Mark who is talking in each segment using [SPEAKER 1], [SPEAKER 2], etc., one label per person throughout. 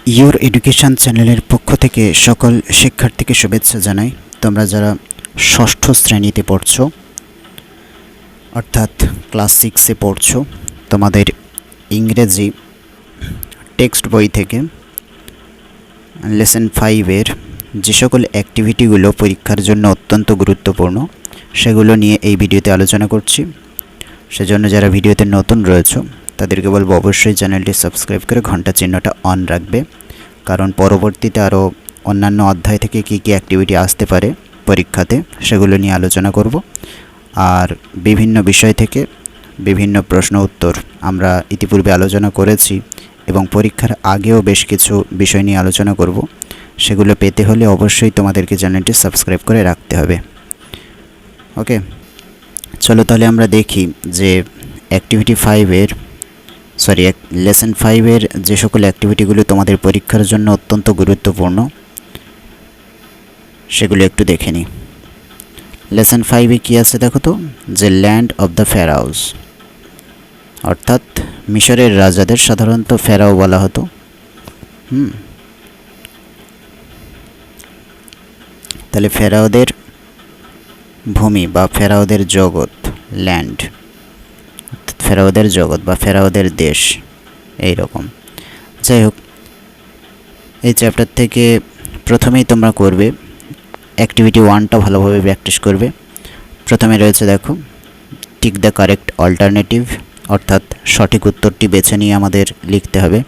[SPEAKER 1] Your education চ্যানেলের পক্ষ থেকে সকল শিক্ষার্থীকে শুভেচ্ছা জানাই। তোমরা যারা ষষ্ঠ শ্রেণীতে পড়ছো অর্থাৎ ক্লাস 6-এ পড়ছো, তোমাদের ইংরেজি টেক্সট বই থেকে লেসন 5-এর যে সকল অ্যাক্টিভিটিগুলো পরীক্ষার জন্য অত্যন্ত গুরুত্বপূর্ণ সেগুলো নিয়ে এই ভিডিওতে আলোচনা করছি। সেজন্য যারা ভিডিওতে নতুন রয়েছে তাদেরকে বলবো অবশ্যই চ্যানেলটি সাবস্ক্রাইব করে ঘন্টা চিহ্নটা অন রাখবে, কারণ পরবর্তীতে আরও অন্যান্য অধ্যায় থেকে কী কী অ্যাক্টিভিটি আসতে পারে পরীক্ষাতে সেগুলো নিয়ে আলোচনা করব। আর বিভিন্ন বিষয় থেকে বিভিন্ন প্রশ্ন উত্তর আমরা ইতিপূর্বে আলোচনা করেছি এবং পরীক্ষার আগেও বেশ কিছু বিষয় নিয়ে আলোচনা করব। সেগুলো পেতে হলে অবশ্যই তোমাদেরকে চ্যানেলটি সাবস্ক্রাইব করে রাখতে হবে। ওকে, চলো তাহলে আমরা দেখি যে লেসন 5-এর যে সকল অ্যাক্টিভিটিগুলো তোমাদের পরীক্ষার জন্য অত্যন্ত গুরুত্বপূর্ণ সেগুলো একটু দেখে নিই। লেসন 5-এ কী আছে দেখো তো, যে ল্যান্ড অফ দ্য ফেরাউস, অর্থাৎ মিশরের রাজাদের সাধারণত ফেরাও বলা হতো। তাহলে ফেরাওদের ভূমি বা ফেরাওদের জগৎ, ল্যান্ড, ফেরাওদের জগৎ বা ফেরাওদের দেশ, এই রকম। যাই হোক, এই চ্যাপ্টার থেকে প্রথমেই তোমরা করবে অ্যাক্টিভিটি 1টা ভালোভাবে প্র্যাকটিস করবে। প্রথমে রয়েছে দেখো, টিক দ্য কারেক্ট অল্টারনেটিভ, অর্থাৎ সঠিক উত্তরটি বেছে নিয়ে আমাদের লিখতে হবে।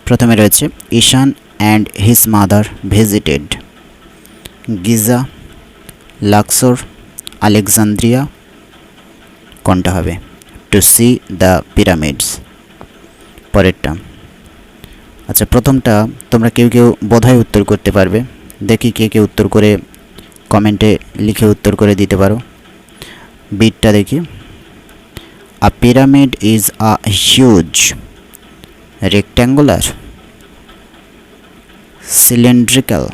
[SPEAKER 1] প্রথমে রয়েছে Ishaan and his mother visited Giza, Luxor, Alexandria, কোনটা হবে? To see the pyramids. পরেরটা, আচ্ছা প্রথমটা তোমরা কেউ কেউ বোধহয় উত্তর করতে পারবে, দেখি কে কে উত্তর করে কমেন্টে লিখে উত্তর করে দিতে পারো। বিটটা দেখি, a pyramid is a huge rectangular, cylindrical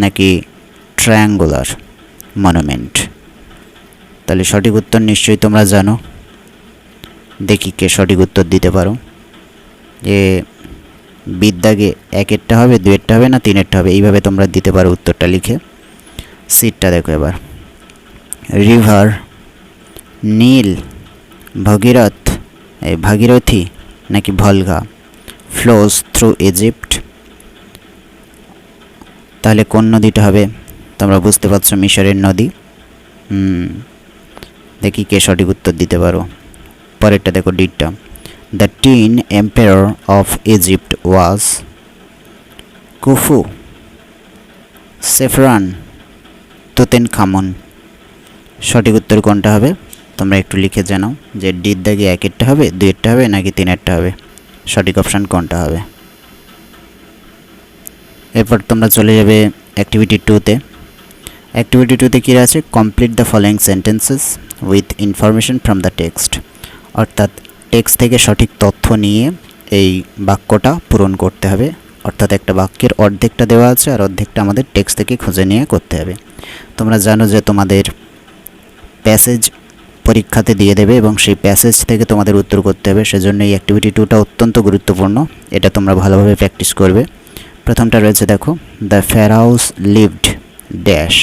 [SPEAKER 1] নাকি ট্রায়াঙ্গুলার মনুমেন্ট? তাহলে সঠিক উত্তর নিশ্চয়ই তোমরা জানো, দেখি কে সঠিক উত্তর দিতে পারো। যে বিদ্যাগে 1-এরটা হবে, 2-এরটা হবে না 3-এরটা হবে, এইভাবে তোমরা দিতে পারো উত্তরটা লিখে। সিটটা দেখো এবার, রিভার, নীল, ভাগীরথী নাকি ভলগা ফ্লোজ থ্রু ইজিপ্ট? তাহলে কোন নদীটা হবে? তোমরা বুঝতে পারছো, মিশরের নদী। দেখি কে সঠিক উত্তর দিতে পারো। পরেরটা দেখো, ডিটটা, the tin empire of Egypt was Khufu, Chephren, Tutankhamun. সঠিক উত্তর কোনটা হবে তোমরা একটু লিখে জানাও, যে ডির দাগে 1-এরটা হবে, 2-এরটা হবে নাকি 3-এরটা হবে? সঠিক অপশান কোনটা হবে? এরপর তোমরা চলে যাবে অ্যাক্টিভিটি 2-তে। অ্যাক্টিভিটি 2-তে কী আছে? Complete the following sentences with information from the text, অর্থাৎ টেক্সট থেকে সঠিক তথ্য নিয়ে এই বাক্যটা পূরণ করতে হবে। অর্থাৎ একটা বাক্যের অর্ধেকটা দেওয়া আছে আর অর্ধেকটা আমাদের টেক্সট থেকে খুঁজে নিয়ে করতে হবে। তোমরা জানো যে তোমাদের প্যাসেজ পরীক্ষাতে দিয়ে দেবে এবং সেই প্যাসেজ থেকে তোমাদের উত্তর করতে হবে। সেজন্য এই অ্যাক্টিভিটি 2টা অত্যন্ত গুরুত্বপূর্ণ, এটা তোমরা ভালোভাবে প্র্যাকটিস করবে। প্রথমটা রয়েছে দেখো, দ্য ফেরাউস লিভড ড্যাশ,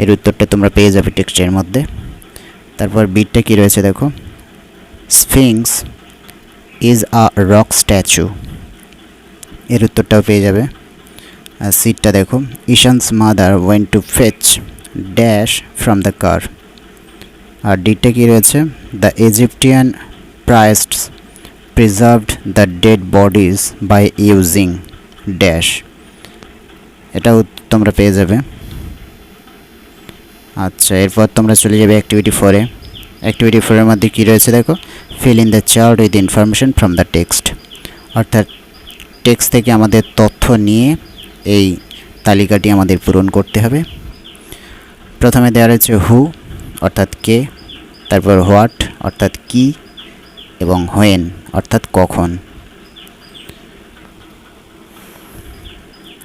[SPEAKER 1] এর উত্তরটা তোমরা পেয়ে যাবে টেক্সটের মধ্যে। তারপর বিটটা কী রয়েছে দেখো, sphinx is a rock statue, এর উত্তরটাও পেয়ে যাবে। আর সিটটা দেখো, Ishaan's mother went to fetch dash from the car. আর ডিটটা কী রয়েছে, the Egyptian priests preserved the dead bodies by using dash, এটাও তোমরা পেয়ে যাবে। আচ্ছা, এরপর তোমরা চলে যাবে অ্যাক্টিভিটি 4-এ। অ্যাক্টিভিটি 4-এর মধ্যে কী রয়েছে দেখো, feel in the chart with information from the text, অর্থাৎ টেক্সট থেকে আমাদের তথ্য নিয়ে এই তালিকাটি আমাদের পূরণ করতে হবে। প্রথমে দেওয়া রয়েছে হু, অর্থাৎ কে, তারপর হোয়াট অর্থাৎ কি, এবং হোয়েন অর্থাৎ কখন।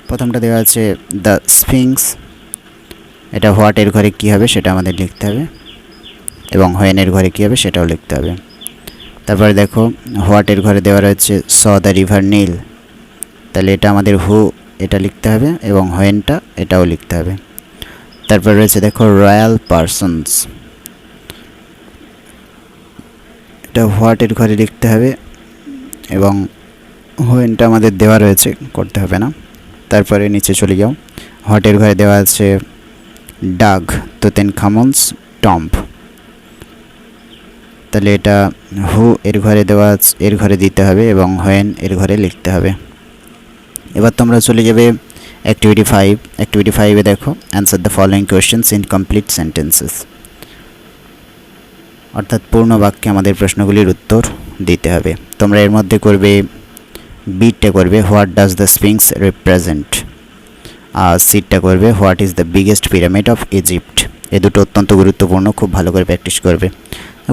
[SPEAKER 1] প্রথমটা দেওয়া আছে দ্য স্ফিংস, এটা হোয়াটের ঘরে কী হবে সেটা আমাদের লিখতে হবে, এবং হোয়েনের ঘরে কী হবে সেটাও লিখতে হবে। তারপরে দেখো, হোয়াটের ঘরে দেওয়া রয়েছে স দ্য রিভার নীল, তাহলে এটা আমাদের হু এটা লিখতে হবে এবং হোয়েনটা এটাও লিখতে হবে। তারপর রয়েছে দেখো রয়্যাল পারসনস, এটা হোয়াটের ঘরে লিখতে হবে এবং হোয়েনটা আমাদের দেওয়া রয়েছে, করতে হবে না। তারপরে নিচে চলে যাও, হোয়াটের ঘরে দেওয়া আছে ডাগ তুতেনখামনস টম্ব, তাহলে এটা হু এর ঘরে দেওয়া আছে, এর ঘরে দিতে হবে এবং হোয়েন এর ঘরে লিখতে হবে। এবার তোমরা চলে যাবে অ্যাক্টিভিটি 5। অ্যাক্টিভিটি 5-এ দেখো answer the following questions in complete sentences, অর্থাৎ পূর্ণ বাক্যে আমাদের প্রশ্নগুলির উত্তর দিতে হবে। তোমরা এর মধ্যে করবে বিটা করবে what does the sphinx represent, আর সিটা করবে what is the biggest pyramid of Egypt. এই দুটো অত্যন্ত গুরুত্বপূর্ণ, খুব ভালো করে প্র্যাকটিস করবে,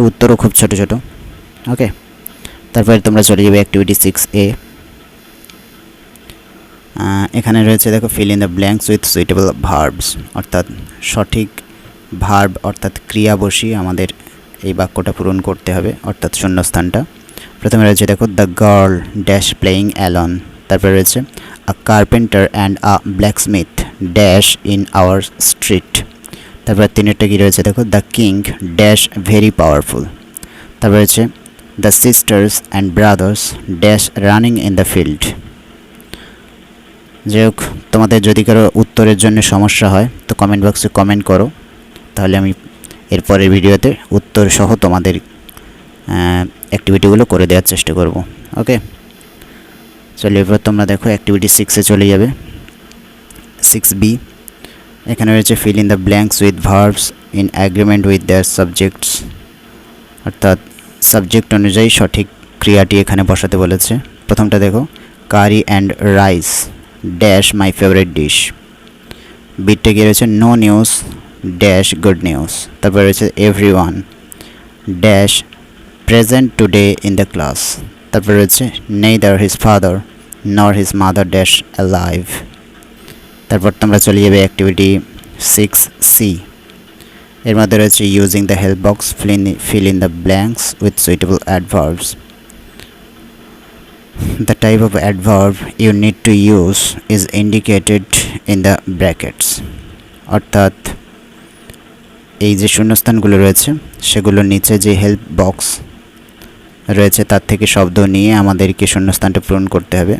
[SPEAKER 1] উত্তরও খুব ছোট ছোট। ওকে, তারপরে তোমরা চলে যাবে অ্যাক্টিভিটি 6A। এখানে রয়েছে দেখো feel in the blanks with suitable verbs, অর্থাৎ সঠিক ভার্ব অর্থাৎ ক্রিয়া বসিয়ে আমাদের এই বাক্যটা পূরণ করতে হবে, অর্থাৎ শূন্যস্থানটা। প্রথমে রয়েছে দেখো the girl dash playing alone, তারপরে রয়েছে a carpenter and a blacksmith dash in our street. তারপর তিনেরটা কী রয়েছে দেখো the king dash very powerful. তারপর রয়েছে the sisters and brothers dash running in the field. যাই হোক, তোমাদের যদি কারো উত্তরের জন্য সমস্যা হয় তো কমেন্ট বক্সে কমেন্ট করো, তাহলে আমি এরপরের ভিডিওতে উত্তর সহ তোমাদের অ্যাক্টিভিটিগুলো করে দেওয়ার চেষ্টা করব। ওকে, চলো এরপর তোমরা দেখো অ্যাক্টিভিটি 6-এ চলে যাবে। 6B, এখানে রয়েছে fill in the blanks with verbs in agreement with their subjects, অর্থাৎ সাবজেক্ট অনুযায়ী সঠিক ক্রিয়াটি এখানে বসাতে বলেছে। প্রথমটা দেখো curry and rice dash my favourite dish. বিটটা গিয়ে রয়েছে no news dash good news. তারপর রয়েছে every one dash present today in the class. তারপর রয়েছে neither his father nor his mother dash alive. তারপর তোমরা চলে যাবে অ্যাক্টিভিটি 6C। এর মধ্যে রয়েছে using the help box feel in the blanks with suitable adverbs. The type of adverb you need to use is indicated in the brackets, অর্থাৎ এই যে শূন্যস্থানগুলো রয়েছে সেগুলোর নিচে যে হেল্প বক্স রয়েছে তার থেকে শব্দ নিয়ে আমাদেরকে শূন্যস্থানটা পূরণ করতে হবে,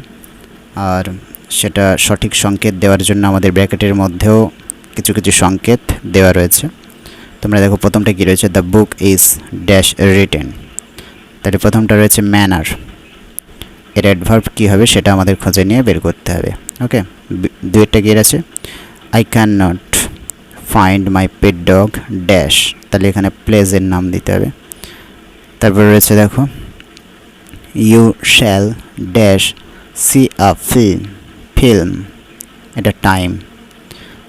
[SPEAKER 1] আর সেটা সঠিক সংকেত দেওয়ার জন্য আমাদের ব্র্যাকেটের মধ্যেও কিছু কিছু সংকেত দেওয়া রয়েছে। তোমরা দেখো প্রথমটা কী রয়েছে the book is dash written, তাহলে প্রথমটা রয়েছে ম্যানার, এর অ্যাডভার্ব কী হবে সেটা আমাদের খুঁজে নিয়ে বের করতে হবে। ওকে, দুইটা কী আছে I can not find my pet dog dash, তাহলে এখানে প্লেজের নাম দিতে হবে। তারপর রয়েছে দেখো you shall dash see a film, এটা টাইম।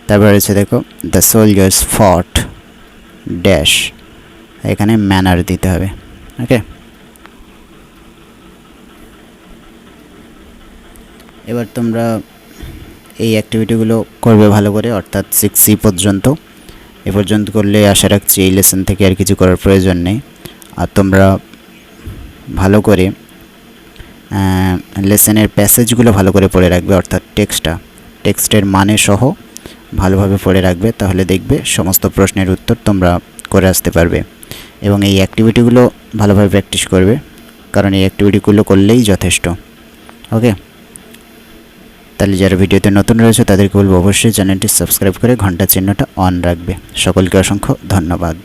[SPEAKER 1] তারপর রয়েছে দেখো দ্য সোলজার্স ফট ড্যাশ, এখানে ম্যানার দিতে হবে। ওকে, এবার তোমরা এই অ্যাক্টিভিটিগুলো করবে ভালো করে, অর্থাৎ 6C পর্যন্ত। এ পর্যন্ত করলে আশা রাখছি এই লেসন থেকে আর কিছু করার প্রয়োজন নেই। আর তোমরা ভালো করে লেসনের প্যাসেজগুলো ভালো করে পড়ে রাখবে, অর্থাৎ টেক্সটের মানে সহ ভালোভাবে পড়ে রাখবে, তাহলে দেখবে সমস্ত প্রশ্নের উত্তর তোমরা করে আসতে পারবে। এবং এই অ্যাক্টিভিটিগুলো ভালোভাবে প্র্যাকটিস করবে, কারণ এই অ্যাক্টিভিটিগুলো করলেই যথেষ্ট। ওকে, তাহলে যারা ভিডিওতে নতুন রয়েছে তাদেরকে বলবো অবশ্যই চ্যানেলটি সাবস্ক্রাইব করে ঘন্টা চিহ্নটা অন রাখবে। সকলকে অসংখ্য ধন্যবাদ।